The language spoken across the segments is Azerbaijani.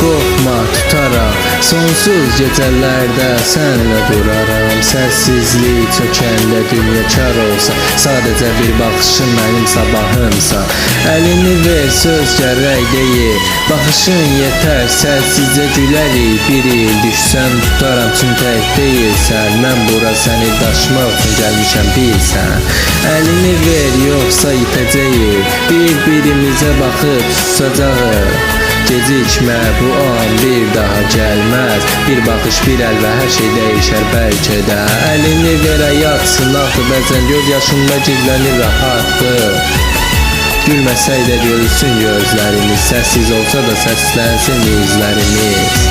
qorxma, tutaram. Sonsuz gecələrdə sənlə duraram. Səssizlik çökəndə dünya kar olsa, sadəcə bir baxışın mənim sabahımsan. Əlini ver, söz gərək deyil, baxışın yetər, səssizcə gülərik. Bir il düşsən tutaram, çünki tək deyilsən. Mən bura səni daşımaq üçün gəlmişəm, bilsən. Əlini ver, yoxsa itəcəyik, bir-birimizə baxıb susacağıq. Gecikmə, bu an bir daha gəlməz. Bir baxış, bir əl və hər şey dəyişər bəlkə də. Əlini ver, həyat sınaqdır, bəzən göz yaşında gizlənir rahatdır. Gülməsək də görülsün gözlərimiz, səssiz olsa da səslənsin izlərimiz.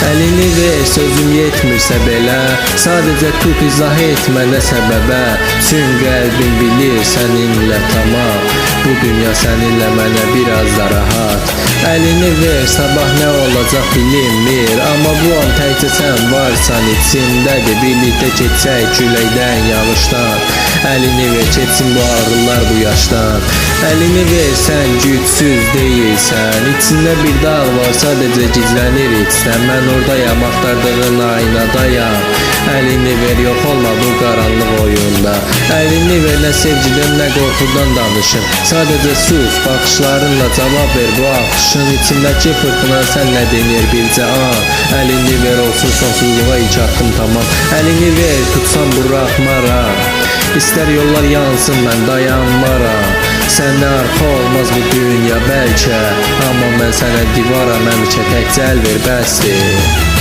Əlini ver, sözüm yetmirsə belə, sadəcə tut, izah etmə nə səbəbə. Çünki qəlbim bilir səninlə tamam, bu dünya səninlə mənə biraz da rahat. Əlini ver, sabah nə olacaq bilinmir, amma bu an təkcə sən varsan içimdədir. Birlikdə keçək küləkdən, yağışdan. Əlini ver, keçsin bu ağrılar bu yaşdan. Əlini ver, sən gücsüz deyilsən, içində bir dağ var, sadəcə gizlənir içsən. Mən oradayam, axtardığın aynadayam. Əlini ver, yox olma bu qaranlıq oyunda. Əlini ver, nə sevgidən, nə qorxudan danışım. Sadəcə sus, baxışlarınla cavab ver bu axışın içindəki fırtına sən nə denir bircə an. Əlini ver, olsun sonsuzluğa ilk addım tamam. Əlini ver, tutsam buraxmaram. İstər yollar yansın, mən dayanmaram. Səndən arxa olmaz bu dünya bəlkə, amma mən sənə divaram, həmişə təkcə əl ver, bəsdir.